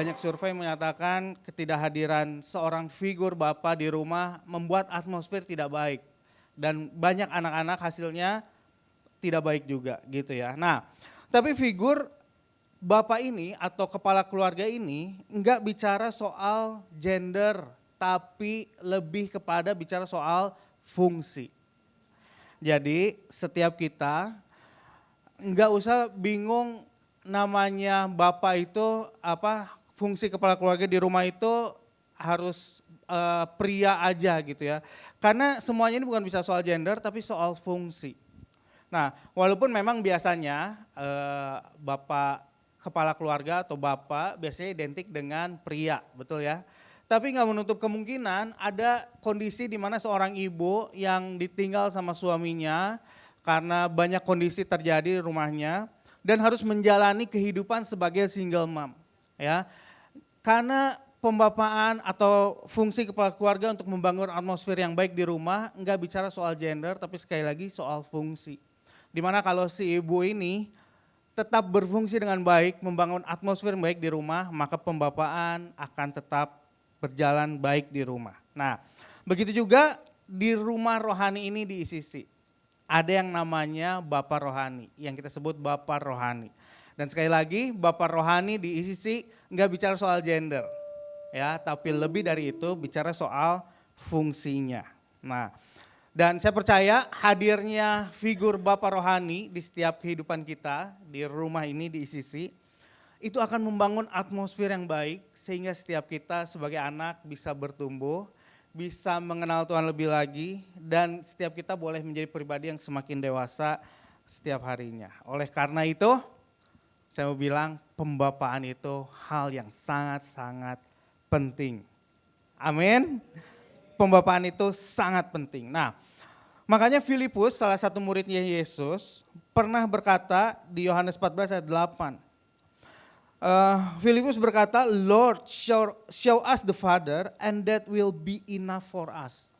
banyak survei menyatakan ketidakhadiran seorang figur bapak di rumah membuat atmosfer tidak baik. Dan banyak anak-anak hasilnya tidak baik juga gitu ya. Nah, tapi figur bapak ini atau kepala keluarga ini enggak bicara soal gender, tapi lebih kepada bicara soal fungsi. Jadi setiap kita enggak usah bingung namanya bapak itu apa, fungsi kepala keluarga di rumah itu harus pria aja gitu ya. Karena semuanya ini bukan bisa soal gender tapi soal fungsi. Nah, walaupun memang biasanya bapak kepala keluarga atau bapak biasanya identik dengan pria, betul ya. Tapi nggak menutup kemungkinan ada kondisi di mana seorang ibu yang ditinggal sama suaminya karena banyak kondisi terjadi di rumahnya dan harus menjalani kehidupan sebagai single mom, ya. Karena pembapaan atau fungsi kepala keluarga untuk membangun atmosfer yang baik di rumah nggak bicara soal gender tapi sekali lagi soal fungsi. Dimana kalau si ibu ini tetap berfungsi dengan baik, membangun atmosfer yang baik di rumah, maka pembapaan akan tetap berjalan baik di rumah. Nah, begitu juga di rumah rohani ini di ICC. Ada yang namanya Bapak Rohani, yang kita sebut Bapak Rohani. Dan sekali lagi, Bapak Rohani di ICC nggak bicara soal gender, ya, tapi lebih dari itu bicara soal fungsinya. Nah, dan saya percaya hadirnya figur Bapak Rohani di setiap kehidupan kita di rumah ini di ICC, itu akan membangun atmosfer yang baik sehingga setiap kita sebagai anak bisa bertumbuh, bisa mengenal Tuhan lebih lagi dan setiap kita boleh menjadi pribadi yang semakin dewasa setiap harinya. Oleh karena itu saya mau bilang pembapaan itu hal yang sangat-sangat penting. Amin. Pembapaan itu sangat penting. Nah, makanya Filipus salah satu muridnya Yesus pernah berkata di Yohanes 14 ayat 8. Filipus berkata, Lord show us the Father and that will be enough for us.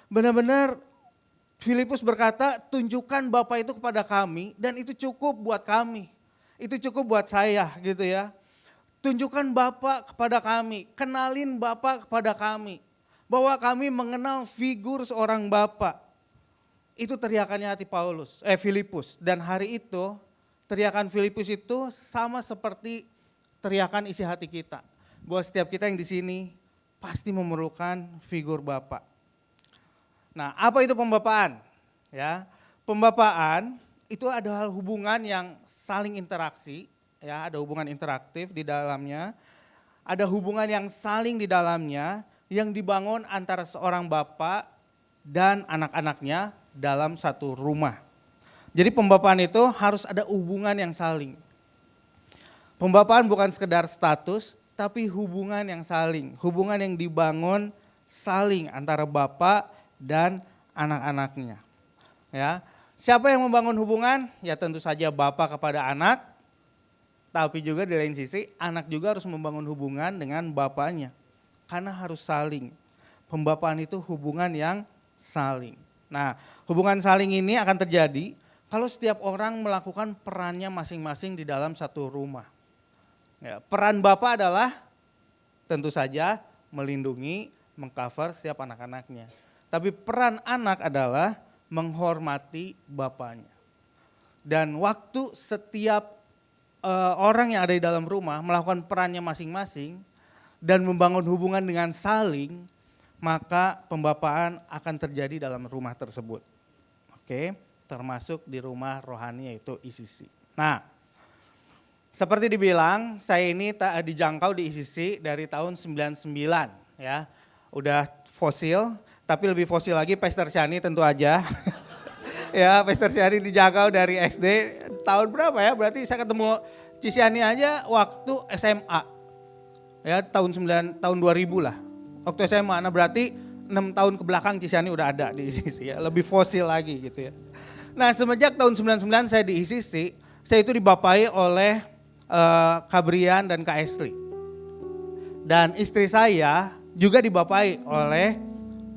Benar-benar Filipus berkata, tunjukkan Bapa itu kepada kami dan itu cukup buat kami. Itu cukup buat saya gitu ya. Tunjukkan Bapa kepada kami, kenalin Bapa kepada kami. Bahwa kami mengenal figur seorang Bapa. Itu teriakannya hati Filipus. Dan hari itu teriakan Filipus itu sama seperti teriakan isi hati kita. Bahwa setiap kita yang di sini pasti memerlukan figur Bapa. Nah, apa itu pembapaan? Ya, pembapaan itu adalah hubungan yang saling interaksi, ya, ada hubungan interaktif di dalamnya. Ada hubungan yang saling di dalamnya yang dibangun antara seorang bapak dan anak-anaknya dalam satu rumah. Jadi pembapaan itu harus ada hubungan yang saling. Pembapaan bukan sekedar status, tapi hubungan yang saling. Hubungan yang dibangun saling antara bapak dan anak-anaknya. Ya, siapa yang membangun hubungan? Ya tentu saja bapak kepada anak, tapi juga di lain sisi anak juga harus membangun hubungan dengan bapaknya. Karena harus saling. Pembapaan itu hubungan yang saling. Nah, hubungan saling ini akan terjadi kalau setiap orang melakukan perannya masing-masing di dalam satu rumah. Ya, peran bapak adalah tentu saja melindungi, mengcover setiap anak-anaknya. Tapi peran anak adalah menghormati bapaknya. Dan waktu setiap orang yang ada di dalam rumah melakukan perannya masing-masing dan membangun hubungan dengan saling, maka pembapaan akan terjadi dalam rumah tersebut. Oke, termasuk di rumah rohani yaitu ICC. Nah, seperti dibilang, saya ini dijangkau di ICC dari tahun 99 ya. Udah fosil, tapi lebih fosil lagi Pastor Shani tentu aja. Ya, Pastor Shani dijangkau dari SD tahun berapa ya? Berarti saya ketemu Cisiani aja waktu SMA. Ya, tahun 2000 lah. Waktu SMA, nah berarti 6 tahun ke belakang Cisiani udah ada di ICC ya. Lebih fosil lagi gitu ya. Nah, semenjak tahun 99 saya di ICC, saya itu dibapai oleh Kak Brian dan Kak Ashley. Dan istri saya juga dibapai oleh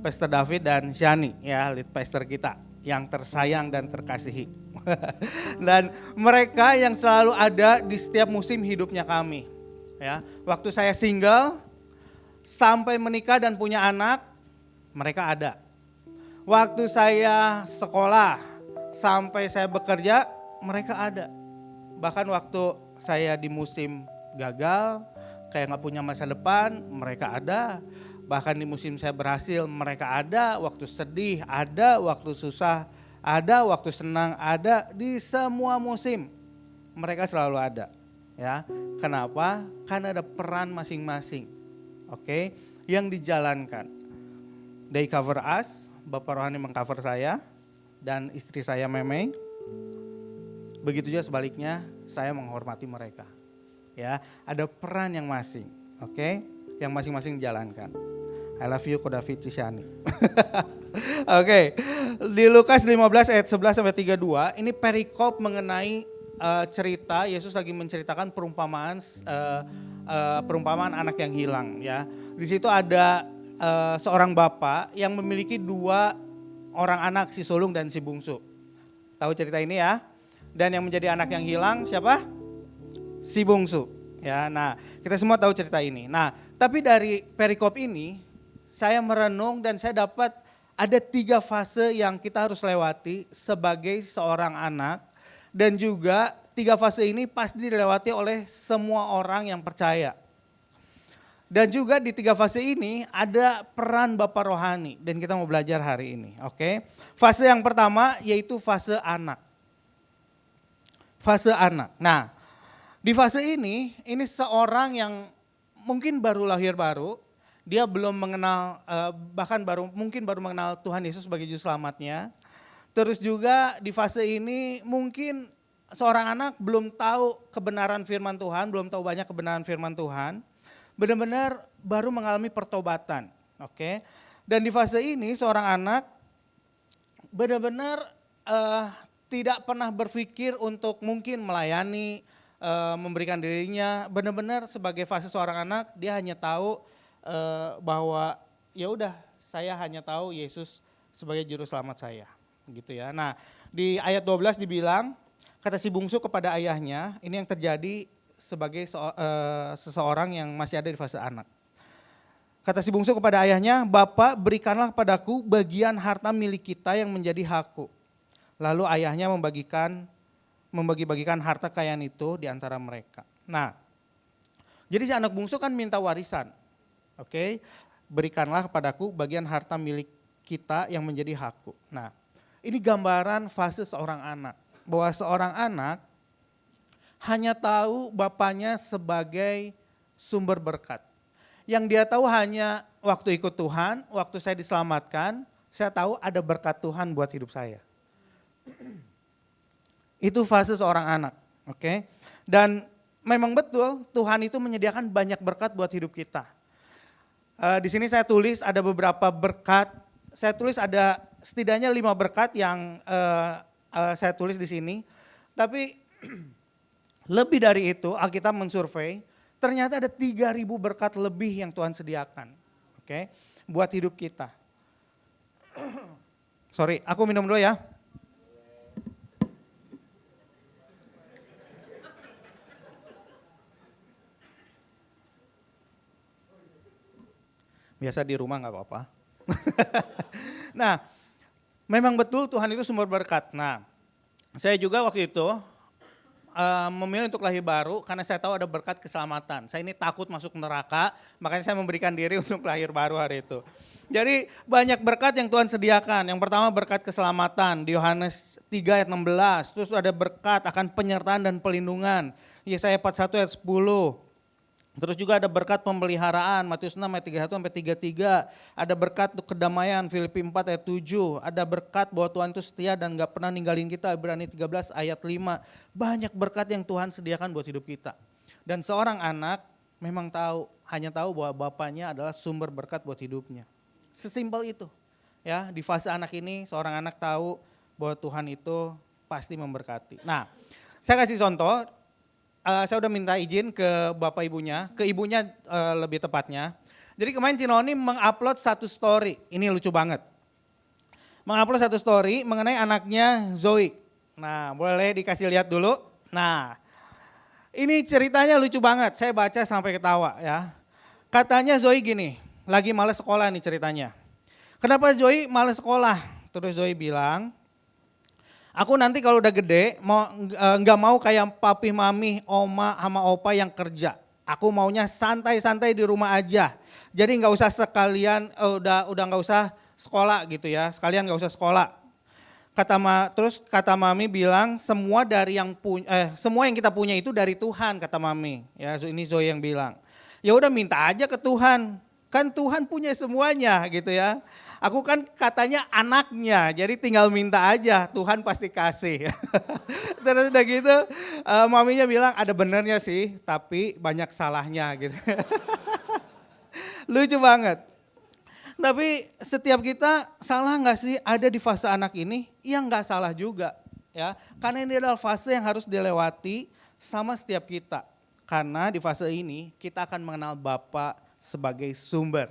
Pastor David dan Shani, ya, lead pastor kita yang tersayang dan terkasihi. Dan mereka yang selalu ada di setiap musim hidupnya kami. Ya, waktu saya single sampai menikah dan punya anak, mereka ada. Waktu saya sekolah sampai saya bekerja, mereka ada. Bahkan waktu saya di musim gagal, kayak gak punya masa depan, mereka ada. Bahkan di musim saya berhasil, mereka ada. Waktu sedih ada, waktu susah ada, waktu senang ada. Di semua musim mereka selalu ada. Ya, kenapa? Karena ada peran masing-masing. Oke, yang dijalankan. They cover us, Bapak Rohani mengcover saya dan istri saya Memeng. Begitu juga sebaliknya, saya menghormati mereka. Ya, ada peran yang masing, oke, yang masing-masing dijalankan. I love you, Ko David Cisyani. Oke, di Lukas 15 ayat 11 sampai 32, ini perikop mengenai cerita Yesus lagi menceritakan perumpamaan anak yang hilang. Ya, di situ ada seorang bapak yang memiliki 2 orang anak, si sulung dan si bungsu. Tahu cerita ini ya? Dan yang menjadi anak yang hilang siapa? Si bungsu. Ya, nah kita semua tahu cerita ini. Nah, tapi dari perikop ini saya merenung dan saya dapat ada 3 fase yang kita harus lewati sebagai seorang anak. Dan juga 3 fase ini pasti dilewati oleh semua orang yang percaya. Dan juga di 3 fase ini ada peran Bapak Rohani dan kita mau belajar hari ini. Oke. Fase yang pertama yaitu fase anak. Fase anak. Nah, di fase ini seorang yang mungkin baru lahir baru, dia belum mengenal, mungkin baru mengenal Tuhan Yesus sebagai juru selamatnya. Terus juga di fase ini mungkin seorang anak belum tahu kebenaran firman Tuhan, belum tahu banyak kebenaran firman Tuhan. Benar-benar baru mengalami pertobatan, oke. Dan di fase ini seorang anak benar-benar tidak pernah berpikir untuk mungkin melayani, memberikan dirinya. Benar-benar sebagai fase seorang anak dia hanya tahu bahwa ya udah saya hanya tahu Yesus sebagai juru selamat saya, gitu ya. Nah di ayat 12 dibilang kata si bungsu kepada ayahnya, ini yang terjadi sebagai seseorang yang masih ada di fase anak. Kata si bungsu kepada ayahnya, "Bapak, berikanlah padaku bagian harta milik kita yang menjadi hakku." Lalu ayahnya membagi-bagikan harta kekayaan itu di antara mereka. Nah, jadi si anak bungsu kan minta warisan. Oke, berikanlah kepadaku bagian harta milik kita yang menjadi hakku. Nah, ini gambaran fase seorang anak. Bahwa seorang anak hanya tahu bapaknya sebagai sumber berkat. Yang dia tahu hanya waktu ikut Tuhan, waktu saya diselamatkan, saya tahu ada berkat Tuhan buat hidup saya. Itu fase seorang anak, oke? Dan memang betul Tuhan itu menyediakan banyak berkat buat hidup kita. Di sini saya tulis ada beberapa berkat, saya tulis ada setidaknya 5 berkat yang saya tulis di sini. Tapi lebih dari itu, Alkitab mensurvei, ternyata ada 3.000 berkat lebih yang Tuhan sediakan. Oke, buat hidup kita. Sorry, aku minum dulu ya. Biasa di rumah gak apa-apa. Nah, memang betul Tuhan itu sumber berkat. Nah, saya juga waktu itu memilih untuk lahir baru karena saya tahu ada berkat keselamatan. Saya ini takut masuk neraka, makanya saya memberikan diri untuk lahir baru hari itu. Jadi banyak berkat yang Tuhan sediakan. Yang pertama berkat keselamatan di Yohanes 3 ayat 16. Terus ada berkat akan penyertaan dan pelindungan. Yesaya 41 ayat 10. Terus juga ada berkat pemeliharaan, Matius 6 ayat 31 sampai 33. Ada berkat untuk kedamaian, Filipi 4 ayat 7. Ada berkat bahwa Tuhan itu setia dan gak pernah ninggalin kita, Ibrani 13 ayat 5. Banyak berkat yang Tuhan sediakan buat hidup kita. Dan seorang anak memang tahu, hanya tahu bahwa bapaknya adalah sumber berkat buat hidupnya. Sesimpel itu. Ya, di fase anak ini seorang anak tahu bahwa Tuhan itu pasti memberkati. Nah, saya kasih contoh. Saya udah minta izin ke bapak ibunya, ke ibunya lebih tepatnya. Jadi kemarin Cinoni mengupload satu story, ini lucu banget. Mengupload satu story mengenai anaknya Zoe. Nah, boleh dikasih lihat dulu. Nah, Ini ceritanya lucu banget, saya baca sampai ketawa ya. Katanya Zoe gini, lagi males sekolah nih ceritanya. Kenapa Zoe males sekolah? Terus Zoe bilang, aku nanti kalau udah gede nggak mau kayak papi, mami, oma, sama opa yang kerja. Aku maunya santai-santai di rumah aja. Jadi nggak usah sekalian, udah nggak usah sekolah gitu ya. Sekalian nggak usah sekolah. Terus kata mami bilang semua yang kita punya itu dari Tuhan kata mami. Ya ini Zoe yang bilang. Ya udah minta aja ke Tuhan. Kan Tuhan punya semuanya gitu ya. Aku kan katanya anaknya, jadi tinggal minta aja, Tuhan pasti kasih. Terus udah gitu, maminya bilang ada benernya sih, tapi banyak salahnya gitu. Lucu banget. Tapi setiap kita salah nggak sih ada di fase anak ini? Ya nggak salah juga ya. Karena ini adalah fase yang harus dilewati sama setiap kita. Karena di fase ini kita akan mengenal Bapa sebagai sumber.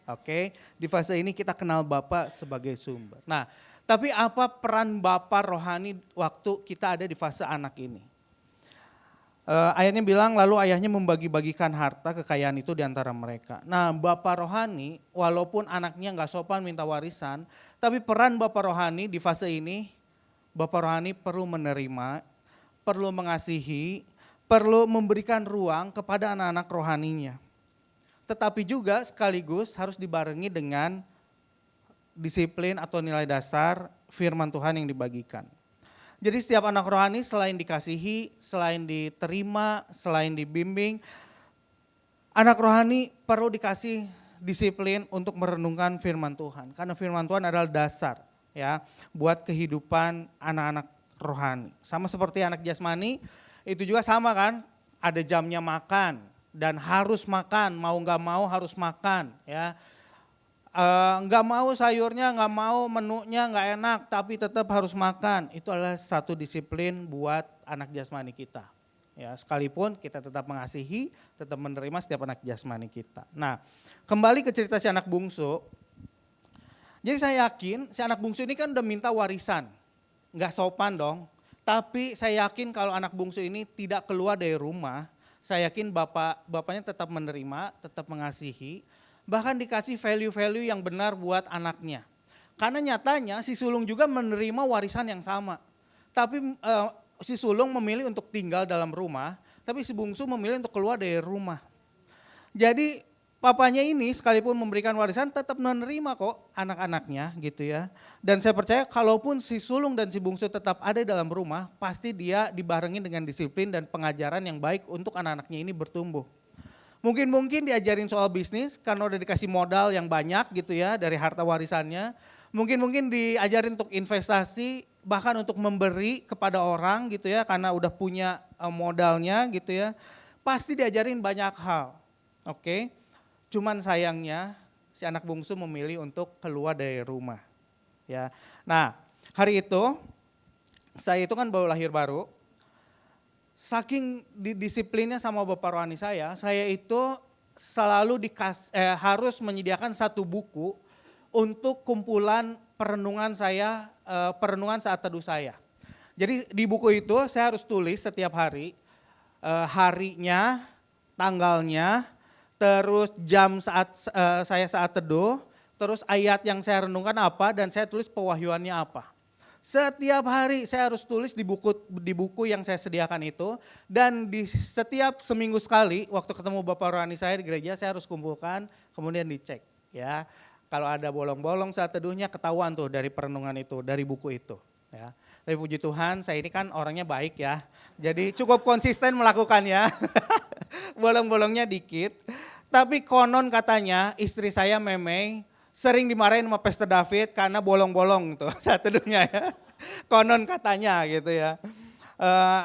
Oke, di fase ini kita kenal Bapa sebagai sumber. Nah, tapi apa peran Bapa rohani waktu kita ada di fase anak ini? Ayatnya bilang lalu ayahnya membagi-bagikan harta kekayaan itu di antara mereka. Nah bapak rohani walaupun anaknya gak sopan minta warisan, tapi peran bapak rohani di fase ini, bapak rohani perlu menerima, perlu mengasihi, perlu memberikan ruang kepada anak-anak rohaninya. Tetapi juga sekaligus harus dibarengi dengan disiplin atau nilai dasar firman Tuhan yang dibagikan. Jadi setiap anak rohani selain dikasihi, selain diterima, selain dibimbing, anak rohani perlu dikasih disiplin untuk merenungkan firman Tuhan. Karena firman Tuhan adalah dasar ya buat kehidupan anak-anak rohani. Sama seperti anak jasmani, itu juga sama kan, ada jamnya makan dan harus makan, mau gak mau harus makan ya. Nggak mau sayurnya, nggak mau menunya nggak enak, tapi tetap harus makan. Itu adalah satu disiplin buat anak jasmani kita. Ya, sekalipun kita tetap mengasihi, tetap menerima setiap anak jasmani kita. Nah, kembali ke cerita si anak bungsu. Jadi saya yakin si anak bungsu ini kan udah minta warisan, nggak sopan dong. Tapi saya yakin kalau anak bungsu ini tidak keluar dari rumah, saya yakin bapaknya tetap menerima, tetap mengasihi. Bahkan dikasih value-value yang benar buat anaknya. Karena nyatanya si sulung juga menerima warisan yang sama. Tapi si sulung memilih untuk tinggal dalam rumah, tapi si bungsu memilih untuk keluar dari rumah. Jadi papanya ini sekalipun memberikan warisan tetap menerima kok anak-anaknya gitu ya. Dan saya percaya kalaupun si sulung dan si bungsu tetap ada dalam rumah, pasti dia dibarengi dengan disiplin dan pengajaran yang baik untuk anak-anaknya ini bertumbuh. Mungkin diajarin soal bisnis karena udah dikasih modal yang banyak gitu ya dari harta warisannya. Mungkin diajarin untuk investasi, bahkan untuk memberi kepada orang gitu ya karena udah punya modalnya gitu ya. Pasti diajarin banyak hal, oke. Cuman sayangnya si anak bungsu memilih untuk keluar dari rumah ya. Nah hari itu, saya itu kan baru lahir baru. Saking disiplinnya sama bapak rohani saya itu selalu harus menyediakan satu buku untuk kumpulan perenungan saya, perenungan saat teduh saya. Jadi di buku itu saya harus tulis setiap hari, harinya, tanggalnya, terus jam saya saat teduh, terus ayat yang saya renungkan apa dan saya tulis pewahyuannya apa. Setiap hari saya harus tulis di buku yang saya sediakan itu dan di setiap seminggu sekali waktu ketemu bapak rohani saya di gereja saya harus kumpulkan kemudian dicek ya. Kalau ada bolong-bolong saat teduhnya ketahuan tuh dari perenungan itu, dari buku itu ya. Tapi puji Tuhan saya ini kan orangnya baik ya. Jadi cukup konsisten melakukannya. Bolong-bolongnya dikit. Tapi konon katanya istri saya Memei sering dimarahin sama Pastor David karena bolong-bolong tuh saat teduhnya ya. Konon katanya gitu ya.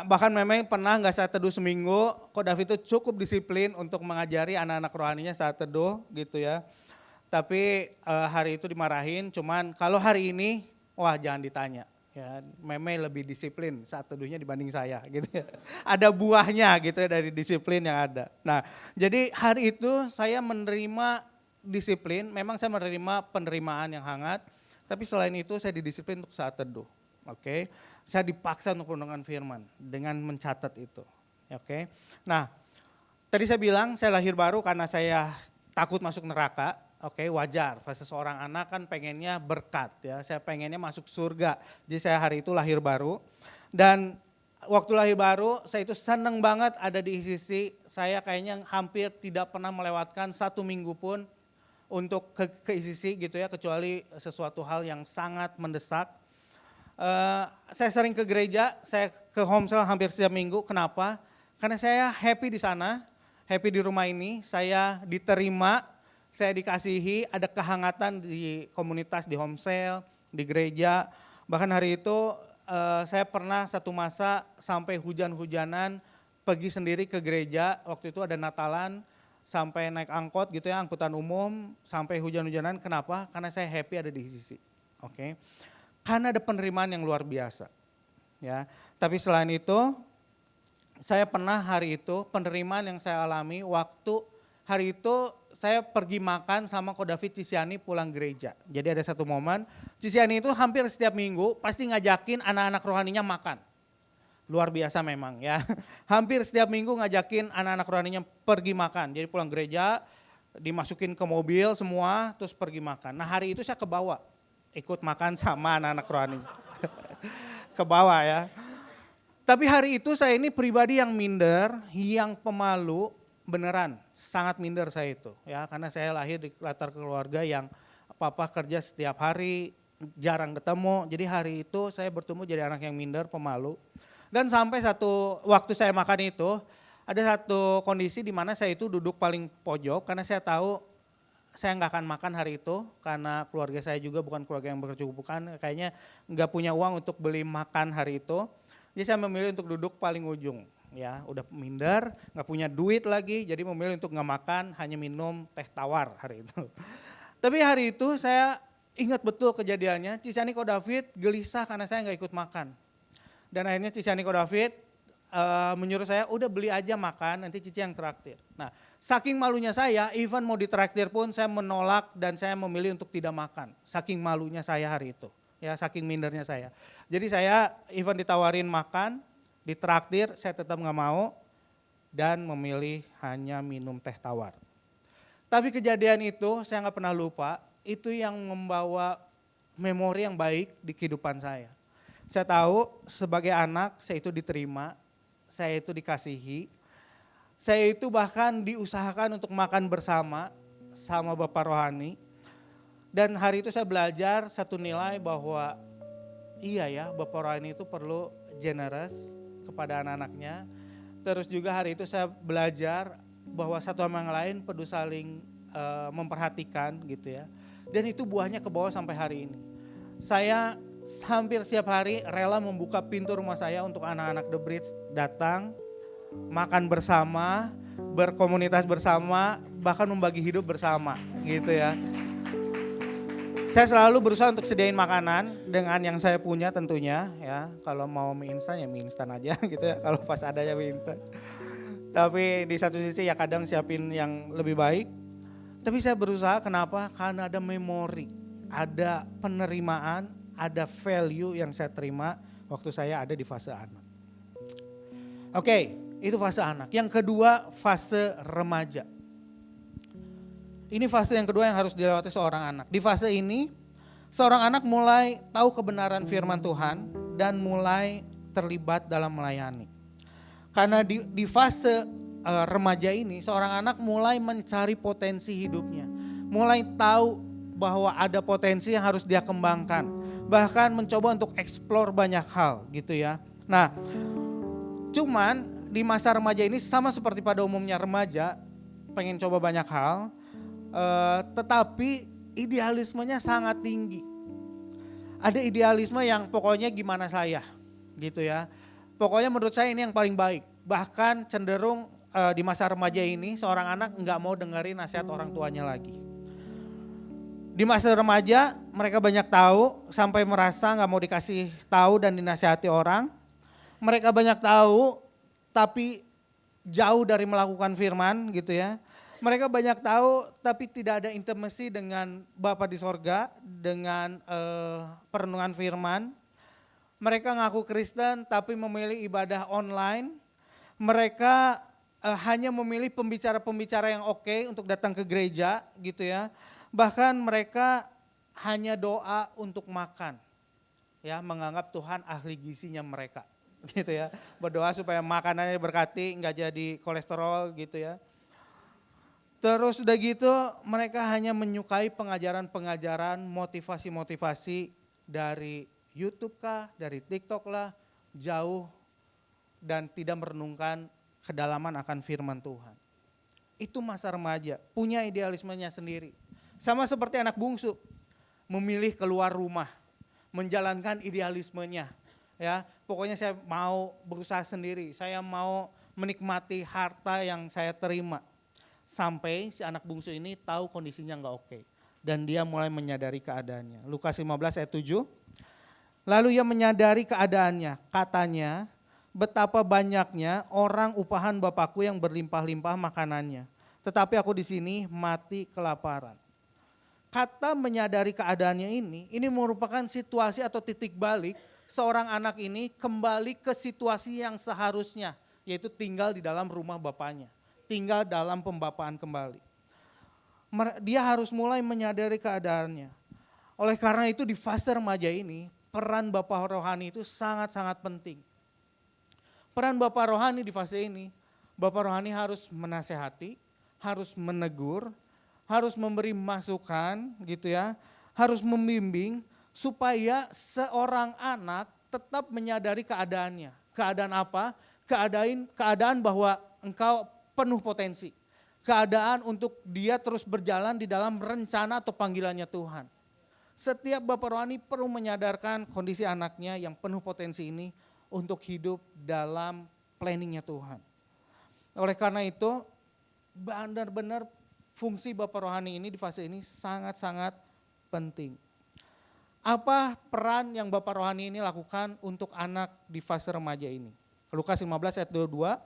Bahkan memang pernah gak saat teduh seminggu, kok David itu cukup disiplin untuk mengajari anak-anak rohaninya saat teduh gitu ya. Tapi hari itu dimarahin, cuman kalau hari ini, wah jangan ditanya. Ya, Meme lebih disiplin saat teduhnya dibanding saya gitu ya. Ada buahnya gitu ya dari disiplin yang ada. Nah jadi hari itu saya menerima disiplin, memang saya menerima penerimaan yang hangat, tapi selain itu saya didisiplin untuk saat teduh. Oke, saya dipaksa untuk renungan firman dengan mencatat itu. Oke. Nah, tadi saya bilang saya lahir baru karena saya takut masuk neraka. Oke, wajar. Fase seorang anak kan pengennya berkat ya. Saya pengennya masuk surga. Jadi saya hari itu lahir baru. Dan waktu lahir baru saya itu seneng banget ada di ICC. Saya kayaknya hampir tidak pernah melewatkan 1 minggu pun untuk ke ICC gitu ya. Kecuali sesuatu hal yang sangat mendesak. Saya sering ke gereja, saya ke Homesel hampir setiap minggu. Kenapa? Karena saya happy di sana, happy di rumah ini. Saya diterima, saya dikasihi, ada kehangatan di komunitas, di Homesel, di gereja. Bahkan hari itu saya pernah satu masa sampai hujan-hujanan pergi sendiri ke gereja. Waktu itu ada Natalan, sampai naik angkot gitu ya, angkutan umum, sampai hujan-hujanan. Kenapa? Karena saya happy ada di sisi. Oke. Karena ada penerimaan yang luar biasa. Ya. Tapi selain itu, saya pernah hari itu penerimaan yang saya alami waktu hari itu saya pergi makan sama Ko David Cisiani pulang gereja. Jadi ada satu momen, Cisiani itu hampir setiap minggu pasti ngajakin anak-anak rohaninya makan. Luar biasa memang ya. Hampir setiap minggu ngajakin anak-anak rohaninya pergi makan. Jadi pulang gereja, dimasukin ke mobil semua, terus pergi makan. Nah hari itu saya ke bawah, ikut makan sama anak-anak rohani. Ke bawah ya. Tapi hari itu saya ini pribadi yang minder, yang pemalu, beneran sangat minder saya itu ya, karena saya lahir di latar keluarga yang papa kerja setiap hari, jarang ketemu. Jadi hari itu saya bertumbuh jadi anak yang minder, pemalu. Dan sampai satu waktu saya makan itu ada satu kondisi di mana saya itu duduk paling pojok karena saya tahu saya nggak akan makan hari itu karena keluarga saya juga bukan keluarga yang berkecukupan, kayaknya nggak punya uang untuk beli makan hari itu. Jadi saya memilih untuk duduk paling ujung. Ya, udah minder, nggak punya duit lagi, jadi memilih untuk nggak makan, hanya minum teh tawar hari itu. Tapi hari itu saya ingat betul kejadiannya, Cisiani Ko David gelisah karena saya nggak ikut makan. Dan akhirnya Cisiani Ko David menyuruh saya, udah beli aja makan, nanti Cici yang traktir. Nah, saking malunya saya, even mau ditraktir pun saya menolak dan saya memilih untuk tidak makan. Saking malunya saya hari itu, ya saking mindernya saya. Jadi saya even ditawarin makan, ditraktir, saya tetap nggak mau dan memilih hanya minum teh tawar. Tapi kejadian itu saya nggak pernah lupa, itu yang membawa memori yang baik di kehidupan saya. Saya tahu sebagai anak saya itu diterima, saya itu dikasihi, saya itu bahkan diusahakan untuk makan bersama sama Bapak Rohani. Dan hari itu saya belajar satu nilai bahwa iya ya, Bapak Rohani itu perlu generous kepada anak-anaknya. Terus juga hari itu saya belajar bahwa satu sama yang lain perlu saling memperhatikan gitu ya. Dan itu buahnya ke bawah sampai hari ini. Saya hampir setiap hari rela membuka pintu rumah saya untuk anak-anak The Bridge datang, makan bersama, berkomunitas bersama, bahkan membagi hidup bersama gitu ya. Saya selalu berusaha untuk sediain makanan dengan yang saya punya tentunya ya. Kalau mau mie instan ya mie instan aja gitu ya, kalau pas adanya mie instan. Tapi di satu sisi ya kadang siapin yang lebih baik. Tapi saya berusaha, kenapa? Karena ada memori, ada penerimaan, ada value yang saya terima waktu saya ada di fase anak. Oke, itu fase anak. Yang kedua fase remaja. Ini fase yang kedua yang harus dilewati seorang anak. Di fase ini, seorang anak mulai tahu kebenaran firman Tuhan dan mulai terlibat dalam melayani. Karena di fase remaja ini, seorang anak mulai mencari potensi hidupnya. Mulai tahu bahwa ada potensi yang harus dia kembangkan. Bahkan mencoba untuk explore banyak hal gitu ya. Nah, cuman di masa remaja ini sama seperti pada umumnya remaja, pengen coba banyak hal. Tetapi idealismenya sangat tinggi. Ada idealisme yang pokoknya gimana saya gitu ya. Pokoknya menurut saya ini yang paling baik. Bahkan cenderung di masa remaja ini seorang anak nggak mau dengerin nasihat orang tuanya lagi. Di masa remaja mereka banyak tahu sampai merasa nggak mau dikasih tahu dan dinasihati orang. Mereka banyak tahu tapi jauh dari melakukan firman gitu ya. Mereka banyak tahu tapi tidak ada intimacy dengan Bapa di sorga, dengan perenungan firman. Mereka ngaku Kristen tapi memilih ibadah online. Mereka hanya memilih pembicara-pembicara yang oke untuk datang ke gereja gitu ya. Bahkan mereka hanya doa untuk makan. Ya, menganggap Tuhan ahli gizinya mereka gitu ya. Berdoa supaya makanannya diberkati, nggak jadi kolesterol gitu ya. Terus udah gitu mereka hanya menyukai pengajaran-pengajaran, motivasi-motivasi dari YouTube kah, dari TikTok lah, jauh dan tidak merenungkan kedalaman akan firman Tuhan. Itu masa remaja, punya idealismenya sendiri. Sama seperti anak bungsu, memilih keluar rumah, menjalankan idealismenya. Ya, pokoknya saya mau berusaha sendiri, saya mau menikmati harta yang saya terima. Sampai si anak bungsu ini tahu kondisinya nggak oke. Dan dia mulai menyadari keadaannya. Lukas 15 ayat 7. Lalu ia menyadari keadaannya, katanya, betapa banyaknya orang upahan Bapakku yang berlimpah-limpah makanannya. Tetapi aku di sini mati kelaparan. Kata menyadari keadaannya ini merupakan situasi atau titik balik seorang anak ini kembali ke situasi yang seharusnya, yaitu tinggal di dalam rumah bapaknya, tinggal dalam pembapaan kembali. Dia harus mulai menyadari keadaannya. Oleh karena itu di fase remaja ini, peran Bapak rohani itu sangat-sangat penting. Peran Bapak rohani di fase ini, Bapak rohani harus menasehati, harus menegur, harus memberi masukan gitu ya, harus membimbing supaya seorang anak tetap menyadari keadaannya. Keadaan apa? Keadaan bahwa engkau penuh potensi. Keadaan untuk dia terus berjalan di dalam rencana atau panggilannya Tuhan. Setiap Bapak rohani perlu menyadarkan kondisi anaknya yang penuh potensi ini untuk hidup dalam planningnya Tuhan. Oleh karena itu benar-benar fungsi Bapak rohani ini di fase ini sangat-sangat penting. Apa peran yang Bapak rohani ini lakukan untuk anak di fase remaja ini? Lukas 15 ayat 22.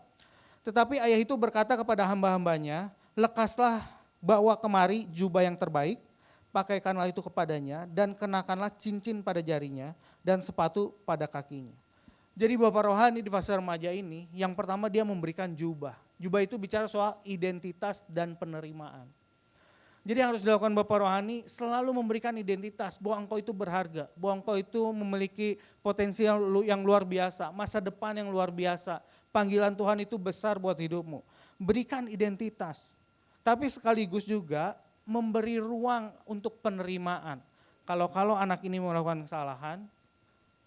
Tetapi ayah itu berkata kepada hamba-hambanya, lekaslah bawa kemari jubah yang terbaik, pakaikanlah itu kepadanya dan kenakanlah cincin pada jarinya dan sepatu pada kakinya. Jadi Bapak rohani di fase remaja ini, yang pertama dia memberikan jubah. Jubah itu bicara soal identitas dan penerimaan. Jadi yang harus dilakukan Bapak rohani selalu memberikan identitas bahwa engkau itu berharga, bahwa engkau itu memiliki potensi yang luar biasa, masa depan yang luar biasa, panggilan Tuhan itu besar buat hidupmu. Berikan identitas, tapi sekaligus juga memberi ruang untuk penerimaan. Kalau anak ini melakukan kesalahan,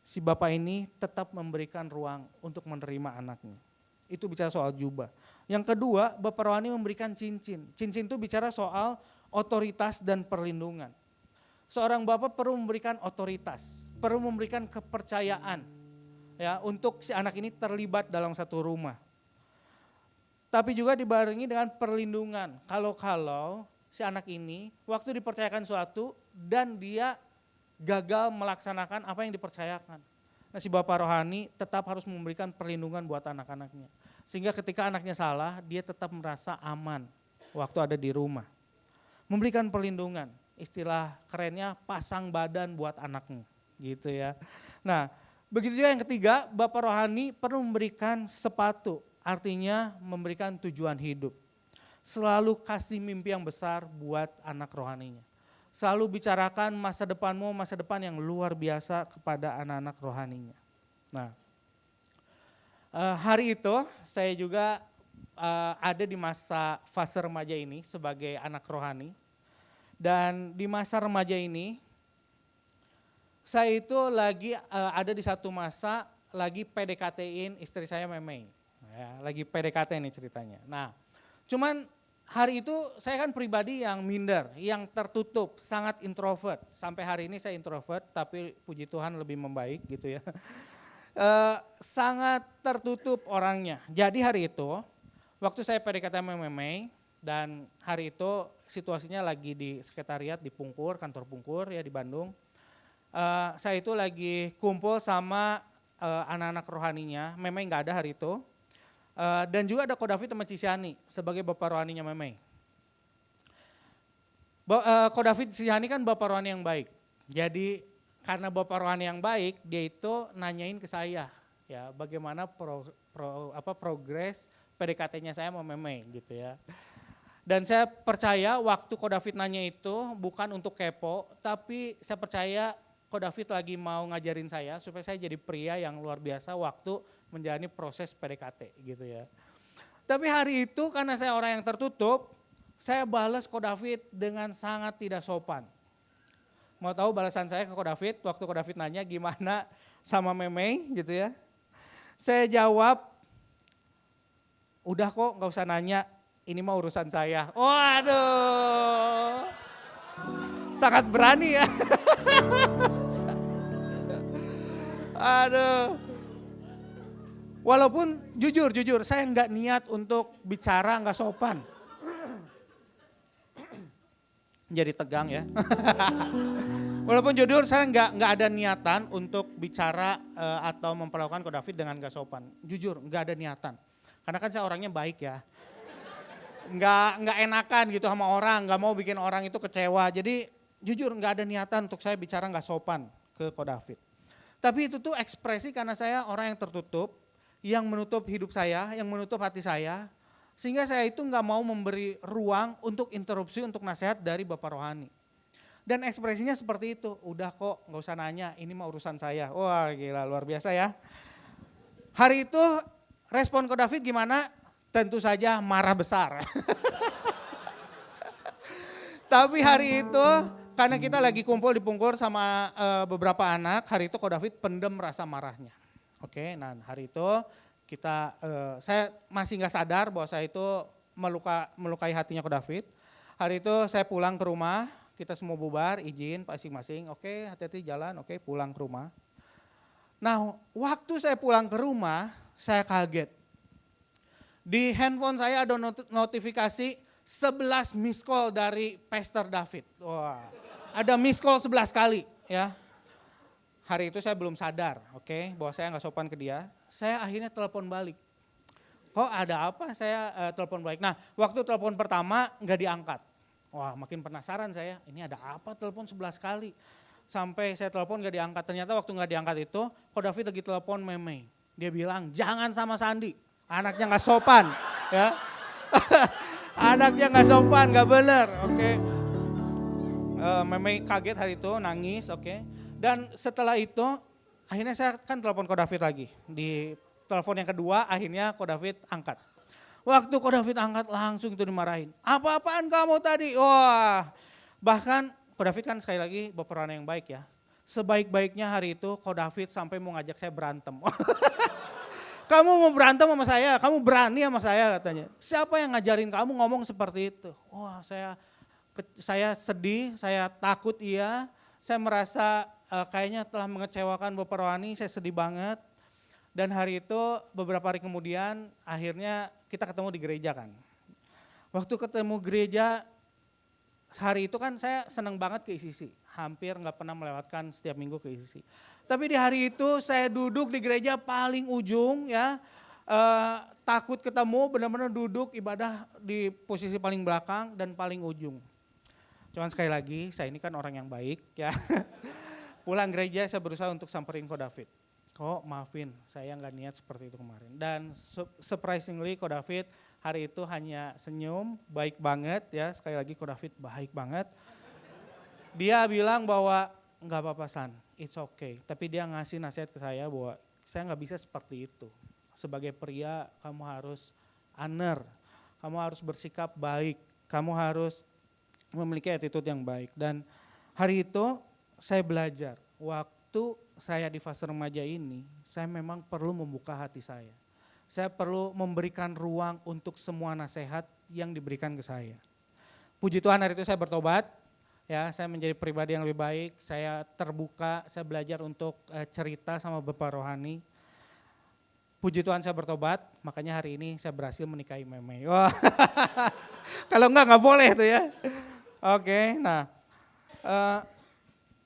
si Bapak ini tetap memberikan ruang untuk menerima anaknya. Itu bicara soal jubah. Yang kedua, Bapak rohani memberikan cincin. Cincin itu bicara soal otoritas dan perlindungan. Seorang bapak perlu memberikan otoritas, perlu memberikan kepercayaan ya untuk si anak ini terlibat dalam satu rumah. Tapi juga dibarengi dengan perlindungan. Kalau si anak ini waktu dipercayakan suatu dan dia gagal melaksanakan apa yang dipercayakan. Nah, si Bapak rohani tetap harus memberikan perlindungan buat anak-anaknya. Sehingga ketika anaknya salah, dia tetap merasa aman waktu ada di rumah. Memberikan perlindungan, istilah kerennya pasang badan buat anaknya gitu ya. Nah, begitu juga yang ketiga, Bapak rohani perlu memberikan sepatu, artinya memberikan tujuan hidup. Selalu kasih mimpi yang besar buat anak rohaninya. Selalu bicarakan masa depanmu, masa depan yang luar biasa kepada anak-anak rohaninya. Nah, hari itu saya juga ada di masa fase remaja ini sebagai anak rohani. Dan di masa remaja ini, saya itu lagi ada di satu masa lagi PDKT-in istri saya Memei. Ya, lagi PDKT ini ceritanya. Nah, cuman hari itu saya kan pribadi yang minder, yang tertutup, sangat introvert. Sampai hari ini saya introvert, tapi puji Tuhan lebih membaik gitu ya. Sangat tertutup orangnya. Jadi hari itu, waktu saya PDKT sama Memei, dan hari itu situasinya lagi di sekretariat di Pungkur, kantor Pungkur ya di Bandung. Saya itu lagi kumpul sama anak-anak rohaninya, Memei nggak ada hari itu. Dan juga ada Ko David sama Cisiani sebagai bapak rohaninya Memei. Ko David Cisiani kan bapak rohani yang baik. Jadi karena bapak rohani yang baik, dia itu nanyain ke saya ya bagaimana progres PDKT-nya saya sama Meme gitu ya. Dan saya percaya waktu Ko David nanya itu bukan untuk kepo, tapi saya percaya Ko David lagi mau ngajarin saya supaya saya jadi pria yang luar biasa waktu menjalani proses PDKT gitu ya. Tapi hari itu karena saya orang yang tertutup, saya balas Ko David dengan sangat tidak sopan. Mau tahu balasan saya ke Ko David waktu Ko David nanya gimana sama Meme gitu ya. Saya jawab, udah kok gak usah nanya, ini mah urusan saya. Waduh, sangat berani ya. Aduh. Walaupun jujur saya nggak niat untuk bicara nggak sopan. Jadi tegang ya. Walaupun jujur saya nggak ada niatan untuk bicara atau memperlakukan Ko David dengan nggak sopan. Jujur nggak ada niatan. Karena kan saya orangnya baik ya. Nggak enakan gitu sama orang, nggak mau bikin orang itu kecewa. Jadi jujur nggak ada niatan untuk saya bicara nggak sopan ke Ko David. Tapi itu tuh ekspresi karena saya orang yang tertutup, yang menutup hidup saya, yang menutup hati saya, sehingga saya itu nggak mau memberi ruang untuk interupsi, untuk nasihat dari Bapak Rohani. Dan ekspresinya seperti itu, udah kok nggak usah nanya, ini mah urusan saya. Wah gila luar biasa ya. Hari itu respon Ko David gimana? Tentu saja marah besar. Tapi hari itu karena kita lagi kumpul di Pungkur sama beberapa anak, hari itu Ko David pendem rasa marahnya. Oke, nah hari itu saya masih nggak sadar bahwa saya itu melukai hatinya Ko David. Hari itu saya pulang ke rumah, kita semua bubar, izin masing-masing. Oke, hati-hati jalan, oke pulang ke rumah. Nah waktu saya pulang ke rumah, saya kaget. Di handphone saya ada notifikasi 11 miss call dari Pastor David. Wah, ada miss call 11 kali ya. Hari itu saya belum sadar, oke, bahwa saya nggak sopan ke dia. Saya akhirnya telepon balik. Kok ada apa? Saya telepon balik. Nah, waktu telepon pertama nggak diangkat. Wah, makin penasaran saya. Ini ada apa? Telepon 11 kali. Sampai saya telepon nggak diangkat. Ternyata waktu nggak diangkat itu, Ko David lagi telepon Meme. Dia bilang, jangan sama Sandi. Anaknya nggak sopan, ya. Anaknya nggak sopan, nggak bener, oke. Meme kaget hari itu, nangis, oke. Dan setelah itu akhirnya saya kan telepon Ko David lagi. Di telepon yang kedua akhirnya Ko David angkat. Waktu Ko David angkat langsung itu dimarahin. Apa-apaan kamu tadi? Wah, bahkan Ko David kan sekali lagi Bapak Rohani yang baik ya. Sebaik-baiknya hari itu Ko David sampai mau ngajak saya berantem. Kamu mau berantem sama saya, kamu berani sama saya katanya. Siapa yang ngajarin kamu ngomong seperti itu? Wah saya sedih, saya takut iya. Saya merasa kayaknya telah mengecewakan Bapak Rohani, saya sedih banget. Dan hari itu beberapa hari kemudian akhirnya kita ketemu di gereja kan. Waktu ketemu gereja hari itu kan saya senang banget ke ICC. Hampir gak pernah melewatkan setiap minggu ke ICC. Tapi di hari itu saya duduk di gereja paling ujung ya. Takut ketemu, benar-benar duduk ibadah di posisi paling belakang dan paling ujung. Cuman sekali lagi saya ini kan orang yang baik ya. Pulang gereja saya berusaha untuk samperin Ko David. Kok maafin saya nggak niat seperti itu kemarin. Dan surprisingly Ko David hari itu hanya senyum, baik banget ya. Sekali lagi Ko David baik banget. Dia bilang bahwa nggak apa-apa San, it's okay. Tapi dia ngasih nasihat ke saya bahwa saya nggak bisa seperti itu. Sebagai pria kamu harus honor, kamu harus bersikap baik, kamu harus memiliki attitude yang baik. Dan hari itu saya belajar, waktu saya di fase remaja ini, saya memang perlu membuka hati saya. Saya perlu memberikan ruang untuk semua nasihat yang diberikan ke saya. Puji Tuhan hari itu saya bertobat, ya saya menjadi pribadi yang lebih baik, saya terbuka, saya belajar untuk cerita sama Bapak Rohani. Puji Tuhan saya bertobat, makanya hari ini saya berhasil menikahi Meme. Wah, kalau enggak boleh tuh ya. Oke, nah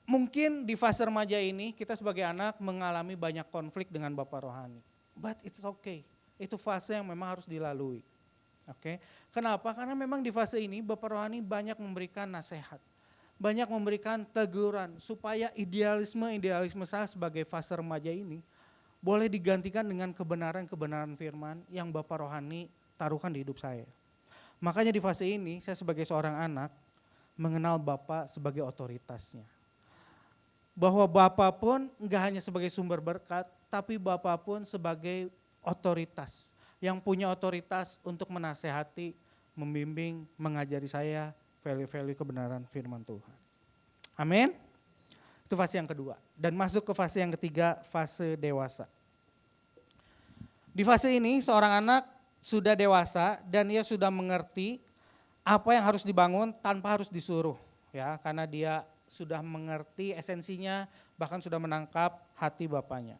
mungkin di fase remaja ini kita sebagai anak mengalami banyak konflik dengan Bapak Rohani. But it's okay, itu fase yang memang harus dilalui. Oke, kenapa? Karena memang di fase ini Bapak Rohani banyak memberikan nasihat. Banyak memberikan teguran supaya idealisme saya sebagai fase remaja ini boleh digantikan dengan kebenaran-kebenaran firman yang Bapak rohani taruhkan di hidup saya. Makanya di fase ini saya sebagai seorang anak mengenal Bapak sebagai otoritasnya. Bahwa Bapak pun enggak hanya sebagai sumber berkat, tapi Bapak pun sebagai otoritas. Yang punya otoritas untuk menasehati, membimbing, mengajari saya value-value kebenaran firman Tuhan. Amin. Itu fase yang kedua. Dan masuk ke fase yang ketiga, fase dewasa. Di fase ini seorang anak sudah dewasa dan ia sudah mengerti apa yang harus dibangun tanpa harus disuruh. Ya, karena dia sudah mengerti esensinya, bahkan sudah menangkap hati bapaknya.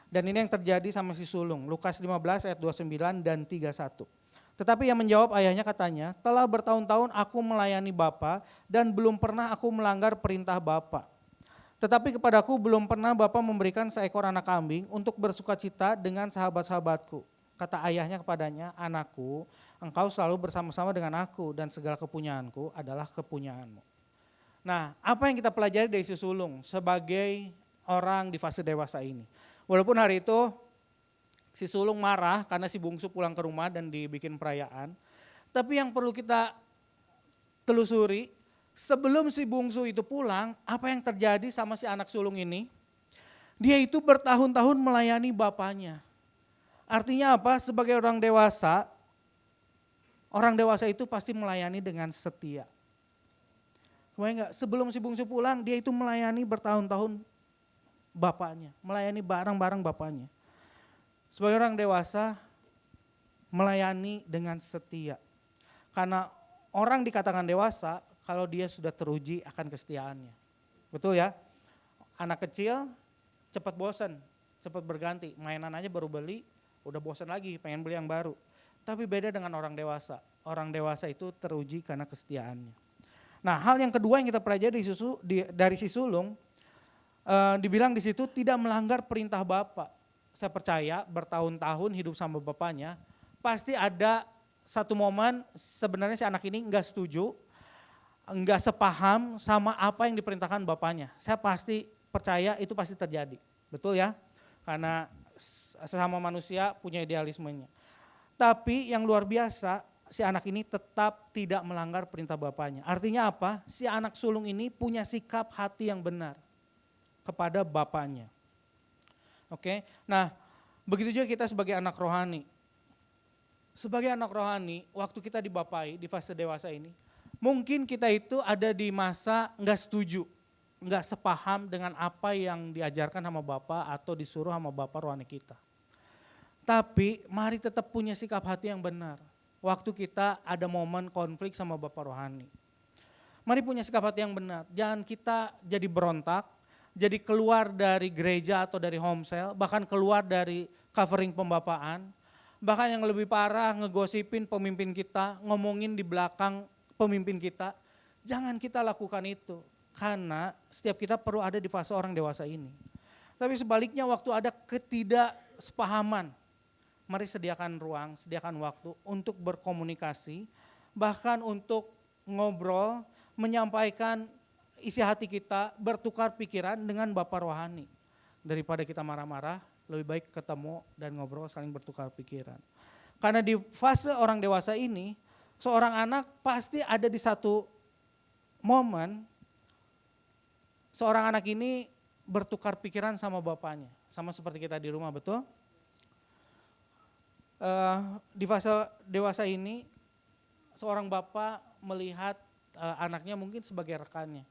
Dan ini yang terjadi sama si sulung. Lukas 15 ayat 29 dan 31. Tetapi yang menjawab ayahnya katanya, telah bertahun-tahun aku melayani Bapa dan belum pernah aku melanggar perintah Bapa. Tetapi kepadaku belum pernah Bapa memberikan seekor anak kambing untuk bersukacita dengan sahabat-sahabatku. Kata ayahnya kepadanya, anakku, engkau selalu bersama-sama dengan aku dan segala kepunyaanku adalah kepunyaanmu. Nah, apa yang kita pelajari dari si sulung sebagai orang di fase dewasa ini? Walaupun hari itu si sulung marah karena si bungsu pulang ke rumah dan dibikin perayaan. Tapi yang perlu kita telusuri, sebelum si bungsu itu pulang, apa yang terjadi sama si anak sulung ini? Dia itu bertahun-tahun melayani bapaknya. Artinya apa? Sebagai orang dewasa itu pasti melayani dengan setia. Sebelum si bungsu pulang, dia itu melayani bertahun-tahun bapaknya, melayani barang-barang bapaknya. Sebagai orang dewasa, melayani dengan setia. Karena orang dikatakan dewasa kalau dia sudah teruji akan kesetiaannya. Betul ya? Anak kecil cepat bosan, cepat berganti. Mainan aja baru beli, udah bosan lagi, pengen beli yang baru. Tapi beda dengan orang dewasa. Orang dewasa itu teruji karena kesetiaannya. Nah, hal yang kedua yang kita pelajari dari si sulung, dibilang di situ tidak melanggar perintah Bapa. Saya percaya bertahun-tahun hidup sama bapaknya, pasti ada satu momen sebenarnya si anak ini enggak setuju, enggak sepaham sama apa yang diperintahkan bapaknya. Saya pasti percaya itu pasti terjadi, betul ya? Karena sesama manusia punya idealismenya. Tapi yang luar biasa, si anak ini tetap tidak melanggar perintah bapaknya. Artinya apa? Si anak sulung ini punya sikap hati yang benar kepada bapaknya. Oke, nah begitu juga kita sebagai anak rohani. Sebagai anak rohani, waktu kita dibapai di fase dewasa ini, mungkin kita itu ada di masa enggak setuju, enggak sepaham dengan apa yang diajarkan sama Bapak atau disuruh sama Bapak rohani kita. Tapi mari tetap punya sikap hati yang benar. Waktu kita ada momen konflik sama Bapak rohani. Mari punya sikap hati yang benar, jangan kita jadi berontak, jadi keluar dari gereja atau dari home cell, bahkan keluar dari covering pembapaan, bahkan yang lebih parah ngegosipin pemimpin kita, ngomongin di belakang pemimpin kita. Jangan kita lakukan itu, karena setiap kita perlu ada di fase orang dewasa ini. Tapi sebaliknya waktu ada ketidaksepahaman, mari sediakan ruang, sediakan waktu untuk berkomunikasi, bahkan untuk ngobrol, menyampaikan isi hati kita, bertukar pikiran dengan Bapak rohani. Daripada kita marah-marah, lebih baik ketemu dan ngobrol, saling bertukar pikiran. Karena di fase orang dewasa ini, seorang anak pasti ada di satu momen, seorang anak ini bertukar pikiran sama bapaknya. Sama seperti kita di rumah, betul? Di fase dewasa ini, seorang bapak melihat anaknya mungkin sebagai rekannya.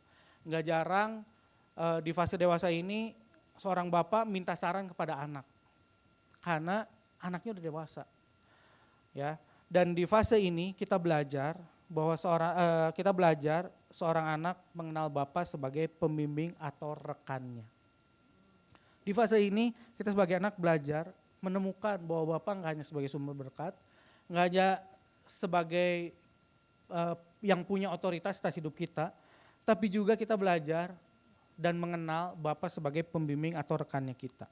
Nggak jarang di fase dewasa ini seorang bapak minta saran kepada anak karena anaknya udah dewasa, ya. Dan di fase ini kita belajar bahwa seorang anak mengenal bapak sebagai pembimbing atau rekannya. Di fase ini kita sebagai anak belajar menemukan bahwa bapak nggak hanya sebagai sumber berkat, nggak hanya sebagai yang punya otoritas atas hidup kita, tapi juga kita belajar dan mengenal Bapak sebagai pembimbing atau rekannya kita.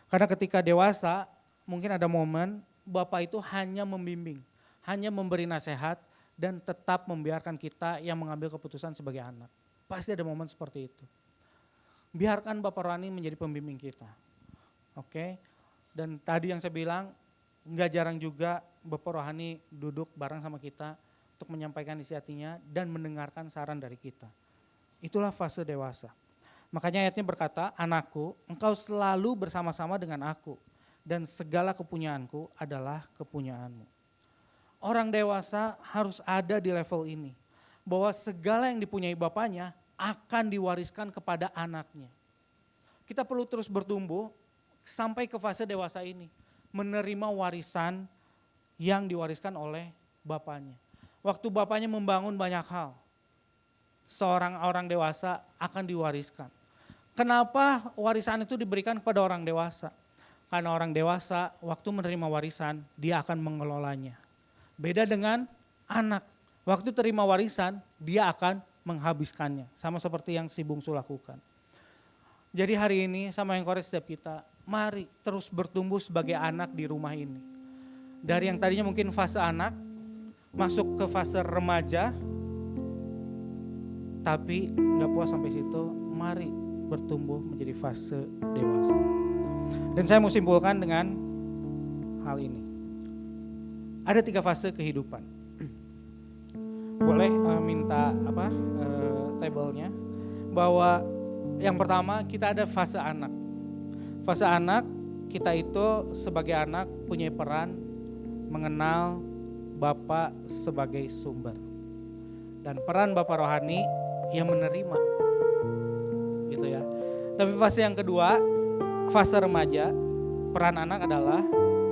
Karena ketika dewasa, mungkin ada momen Bapak itu hanya membimbing, hanya memberi nasihat dan tetap membiarkan kita yang mengambil keputusan sebagai anak. Pasti ada momen seperti itu. Biarkan Bapak rohani menjadi pembimbing kita. Oke. Dan tadi yang saya bilang, nggak jarang juga Bapak rohani duduk bareng sama kita untuk menyampaikan isi hatinya dan mendengarkan saran dari kita. Itulah fase dewasa. Makanya ayatnya berkata, anakku, engkau selalu bersama-sama dengan aku dan segala kepunyaanku adalah kepunyaanmu. Orang dewasa harus ada di level ini, bahwa segala yang dipunyai bapaknya akan diwariskan kepada anaknya. Kita perlu terus bertumbuh sampai ke fase dewasa ini, menerima warisan yang diwariskan oleh bapaknya. Waktu bapaknya membangun banyak hal, seorang orang dewasa akan diwariskan. Kenapa warisan itu diberikan kepada orang dewasa? Karena orang dewasa waktu menerima warisan dia akan mengelolanya. Beda dengan anak, waktu terima warisan dia akan menghabiskannya. Sama seperti yang si bungsu lakukan. Jadi hari ini sama yang encourage setiap kita, mari terus bertumbuh sebagai anak di rumah ini. Dari yang tadinya mungkin fase anak, masuk ke fase remaja, tapi gak puas sampai situ, mari bertumbuh menjadi fase dewasa. Dan saya mau simpulkan dengan hal ini. Ada 3 fase kehidupan. Boleh minta tabelnya, bahwa yang pertama kita ada fase anak. Fase anak kita itu sebagai anak punya peran mengenal Bapa sebagai sumber. Dan peran Bapa rohani yang menerima. Gitu ya. Tapi fase yang kedua, fase remaja, peran anak adalah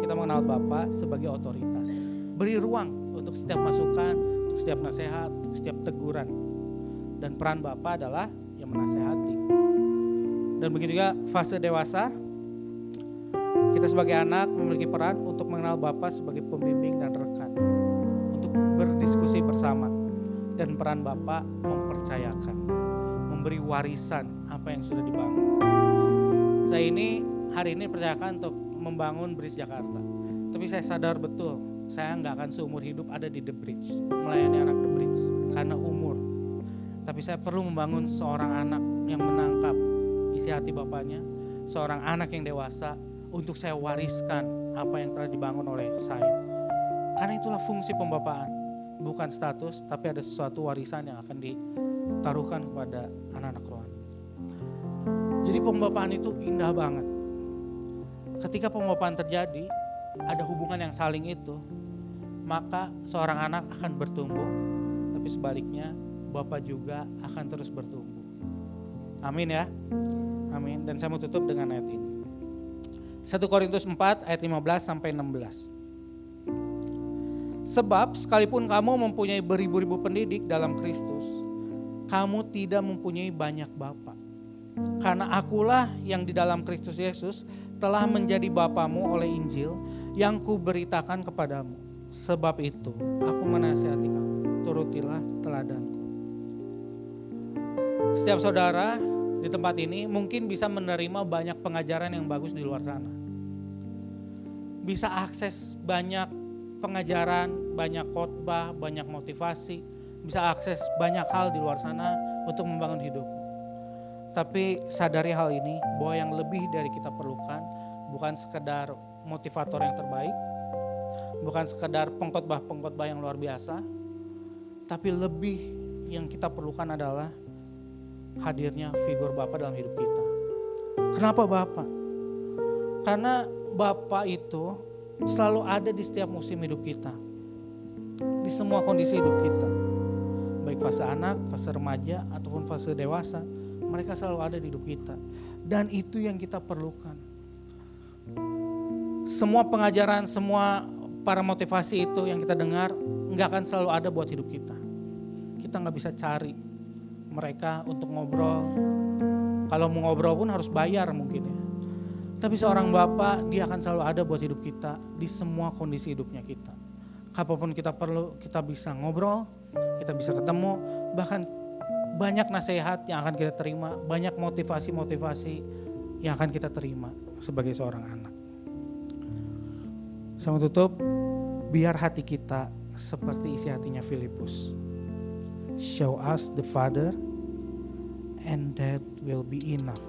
kita mengenal Bapa sebagai otoritas. Beri ruang untuk setiap masukan, untuk setiap nasihat, untuk setiap teguran. Dan peran Bapa adalah yang menasehati. Dan begitu juga fase dewasa, kita sebagai anak memiliki peran untuk mengenal Bapa sebagai pembimbing dan rekan. Untuk berdiskusi bersama. Dan peran Bapa mempercayakan, memberi warisan apa yang sudah dibangun. Saya ini hari ini percayakan untuk membangun Bridge Jakarta. Tapi saya sadar betul, saya nggak akan seumur hidup ada di The Bridge, melayani anak The Bridge karena umur. Tapi saya perlu membangun seorang anak yang menangkap isi hati bapaknya, seorang anak yang dewasa untuk saya wariskan apa yang telah dibangun oleh saya. Karena itulah fungsi pembapaan. Bukan status, tapi ada sesuatu warisan yang akan ditaruhkan kepada anak-anak rohani. Jadi pembapaan itu indah banget. Ketika pembapaan terjadi, ada hubungan yang saling itu, maka seorang anak akan bertumbuh, tapi sebaliknya Bapa juga akan terus bertumbuh. Amin ya. Amin. Dan saya mau tutup dengan ayat ini. 1 Korintus 4 ayat 15 sampai 16. Sebab sekalipun kamu mempunyai beribu-ribu pendidik dalam Kristus, kamu tidak mempunyai banyak bapa. Karena akulah yang di dalam Kristus Yesus telah menjadi bapamu oleh Injil yang kuberitakan kepadamu. Sebab itu aku menasihati kamu, turutilah teladanku. Setiap saudara di tempat ini mungkin bisa menerima banyak pengajaran yang bagus di luar sana. Bisa akses banyak pengajaran, banyak khotbah, banyak motivasi, bisa akses banyak hal di luar sana untuk membangun hidup. Tapi sadari hal ini, bahwa yang lebih dari kita perlukan bukan sekedar motivator yang terbaik, bukan sekedar pengkhotbah yang luar biasa, tapi lebih yang kita perlukan adalah hadirnya figur Bapa dalam hidup kita. Kenapa Bapa? Karena Bapa itu selalu ada di setiap musim hidup kita. Di semua kondisi hidup kita. Baik fase anak, fase remaja, ataupun fase dewasa. Mereka selalu ada di hidup kita. Dan itu yang kita perlukan. Semua pengajaran, semua para motivasi itu yang kita dengar, gak akan selalu ada buat hidup kita. Kita gak bisa cari mereka untuk ngobrol. Kalau mau ngobrol pun harus bayar mungkin ya. Tapi seorang Bapa, dia akan selalu ada buat hidup kita di semua kondisi hidupnya kita. Apapun kita perlu, kita bisa ngobrol, kita bisa ketemu, bahkan banyak nasihat yang akan kita terima, banyak motivasi-motivasi yang akan kita terima sebagai seorang anak. Saya mau tutup, biar hati kita seperti isi hatinya Filipus. Show us the Father and that will be enough.